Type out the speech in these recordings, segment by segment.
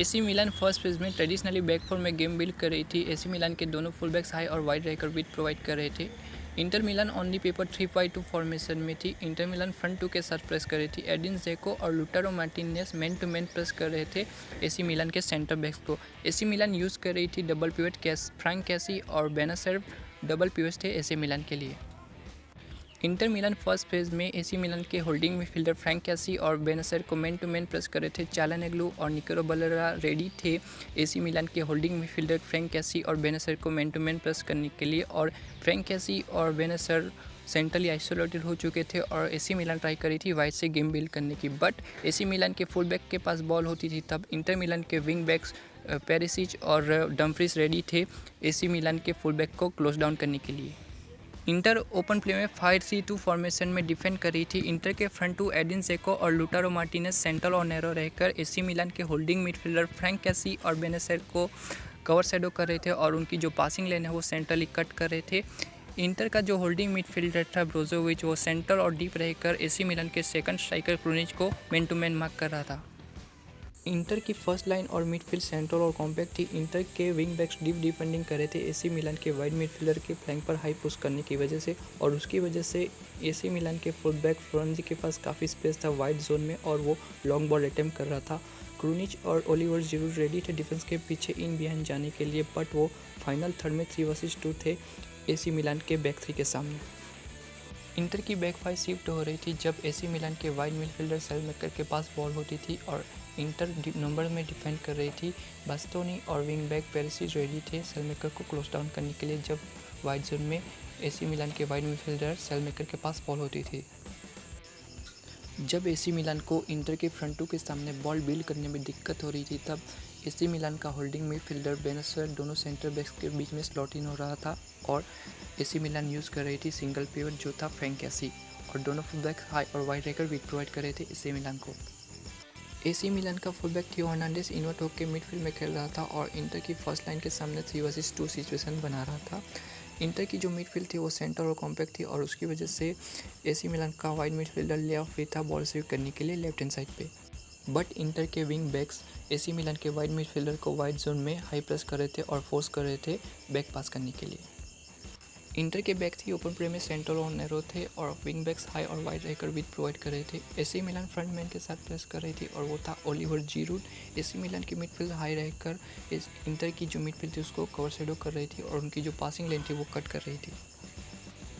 AC Milan first phase में traditionally back four में game build कर रही थी। एसी मिलान के दोनों फुल बैक्स हाई और वाइड रहकर विथ प्रोवाइड कर रहे थे। Inter Milan only paper 3-5-2 formation में थी। इंटर मिलान फ्रंट टू के साथ प्रेस कर रही थी। एडिन जेको और Lautaro Martinez man to man press कर रहे थे एसी मिलान के सेंटर बैक्स को। एसी मिलान यूज़ कर रही थी डबल पिवट फ्रैंक कैसी और बेनासर डबल पिवट थे एसी मिलान के लिए। इंटर मिलान फर्स्ट फेज में एसी मिलान के होल्डिंग मिडफील्डर फ्रैंक कैसी और बेनासर को मैन टू मैन प्रेस कर रहे थे। चालानेग्लू और निकोलो बलेरा रेडी थे एसी मिलान के होल्डिंग मिडफील्डर फ्रैंक कैसी और बेनासर को मैन टू मैन प्रेस करने के लिए। और फ्रैंक कैसी और बेनासर सेंट्रली आइसोलेटेड हो चुके थे और एसी मिलान ट्राई करी थी वाइड से गेम बिल्ड करने की, बट एसी मिलान के फुल बैक के पास बॉल होती थी। तब इंटर मिलान के विंग बैक्स पेरिसिच और डम्फ्रीज रेडी थे एसी मिलान के फुल बैक को क्लोज डाउन करने के लिए। इंटर ओपन प्ले में 5-3-2 फॉर्मेशन में डिफेंड कर रही थी। इंटर के फ्रंट टू एडिन जेको और लुटारो मार्टिनेज सेंट्रल और नैरो रहकर एसी मिलान के होल्डिंग मिडफील्डर फ्रैंक कैसी और बेनासर को कवर शैडो कर रहे थे और उनकी जो पासिंग लेन है वो सेंट्रली कट कर रहे थे। इंटर का जो होल्डिंग मिडफील्डर था ब्रोजोविच वो सेंटर और डीप रहकर एसी मिलान के सेकंड स्ट्राइकर क्रूनिच को मैन टू मैन मार्क कर रहा था। इंटर की फर्स्ट लाइन और मिडफील्ड सेंट्रल और कॉम्पैक्ट थी। इंटर के विंग बैक्स डीप डिफेंडिंग कर रहे थे एसी मिलान के वाइड मिडफील्डर के फ्लैंक पर हाई पुश करने की वजह से, और उसकी वजह से एसी मिलान के फुल बैक फ्लोरेंजी के पास काफ़ी स्पेस था वाइड जोन में और वो लॉन्ग बॉल अटेम्प्ट कर रहा था। क्रूनिच और ओलिवर जिरू रेडी थे डिफेंस के पीछे इन बिहाइंड जाने के लिए, बट वो फाइनल थर्ड में 3 वर्सेस 2 थे एसी मिलान के बैक थ्री के सामने। इंटर की बैक फाइव शिफ्ट हो रही थी जब एसी मिलान के वाइड मिडफील्डर सेलमेकर के पास बॉल होती थी और इंटर नंबर में डिफेंड कर रही थी। बास्तोनी और विंग बैक पेरिसिच रेडी थे सेलमेकर को क्लोज डाउन करने के लिए जब वाइड जोन में एसी मिलान के वाइड मिडफील्डर सेलमेकर के पास बॉल होती थी। जब एसी मिलान को इंटर के फ्रंट टू के सामने बॉल बिल्ड करने में दिक्कत हो रही थी तब एसी मिलान का होल्डिंग मिडफील्डर बेनासर दोनों सेंटर बैक्स के बीच में स्लॉट इन हो रहा था और एसी मिलान यूज़ कर रही थी सिंगल पिवट जो था फ्रैंक कैसी, और दोनों फुलबैक हाई और वाइड रहकर विड प्रोवाइड कर रहे थे एसी मिलान को। एसी मिलान का फुलबैक थियो हर्नांडेज इन्वर्ट होकर मिडफील्ड में खेल रहा था और इंटर की फर्स्ट लाइन के सामने 3 वर्सेस 2 सिचुएशन बना रहा था। इंटर की जो मिडफील्ड थी वो सेंटर और कॉम्पैक्ट थी और उसकी वजह से एसी मिलान का वाइड मिडफील्डर लेफ्ट फ्री था बॉल रिसीव करने के लिए लेफ्ट हैंड साइड पे, बट इंटर के विंग बैक्स एसी मिलान के वाइड मिडफील्डर को वाइड जोन में हाई प्रेस कर रहे थे और फोर्स कर रहे थे बैक पास करने के लिए। इंटर के बैक थी ओपन प्ले में सेंट्रल और नैरो थे और विंग बैक्स हाई और वाइड रहकर विद प्रोवाइड कर रहे थे। एसी मिलान फ्रंटमैन के साथ प्रेस कर रही थी और वो था ओलिवर जीरूड। एसी मिलान की मिडफील्ड हाई रहकर इस इंटर की जो मिडफील्ड थी उसको कवर शेडो कर रही थी और उनकी जो पासिंग लेन थी वो कट कर रही थी।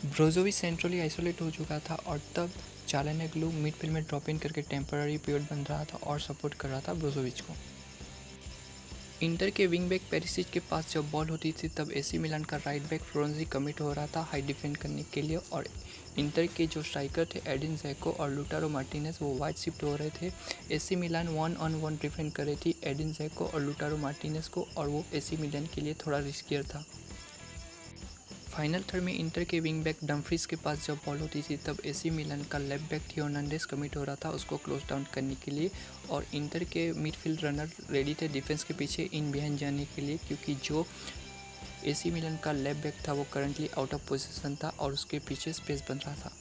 ब्रोजोविच सेंट्रली आइसोलेट हो चुका था और तब चालानेग्लू मिडफील्ड में ड्रॉप इन करके टेम्पररी पिवट बन रहा था और सपोर्ट कर रहा था ब्रोजोविच को। इंटर के विंग बैक पेरिसिच के पास जब बॉल होती थी तब एसी मिलान का राइट बैक फ्लोरेंजी कमिट हो रहा था हाई डिफेंड करने के लिए और इंटर के जो स्ट्राइकर थे एडिन जेको और लुटारो मार्टिनेज वो वाइड शिफ्ट हो रहे थे। एसी मिलान 1-on-1 डिफेंड कर रही थी एडिन जेको और लुटारो मार्टिनेज को और वो एसी मिलान के लिए थोड़ा रिस्कियर था। फाइनल थर्ड में इंटर के विंग बैक डम्फ्रीज के पास जब बॉल होती थी तब एसी मिलान का लेफ्ट बैक थियो हर्नांडेज कमिट हो रहा था उसको क्लोज डाउन करने के लिए और इंटर के मिडफील्ड रनर रेडी थे डिफेंस के पीछे इन बिहाइंड जाने के लिए, क्योंकि जो एसी मिलान का लेफ्ट बैक था वो करंटली आउट ऑफ पोजीशन था और उसके पीछे स्पेस बन रहा था।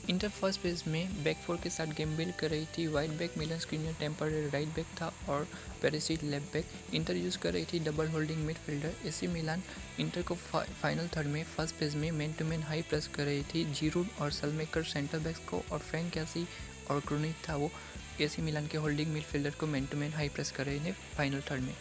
इंटर फर्स्ट फेज में बैक फोर के साथ गेम बिल्ड कर रही थी। White back Milan Skriniar temporary right back था और Perisic left back. Inter use कर रही थी double holding midfielder. AC Milan Inter को फाइनल थर्ड में फर्स्ट फेज में man to man high press कर रही थी। जीरूड और सेलमेकर सेंटर बैक्स को और फ्रैंक कैसी और क्रूनिच था वो एसी मिलान के होल्डिंग मिडफील्डर को man to man high press कर रहे थे फाइनल थर्ड में।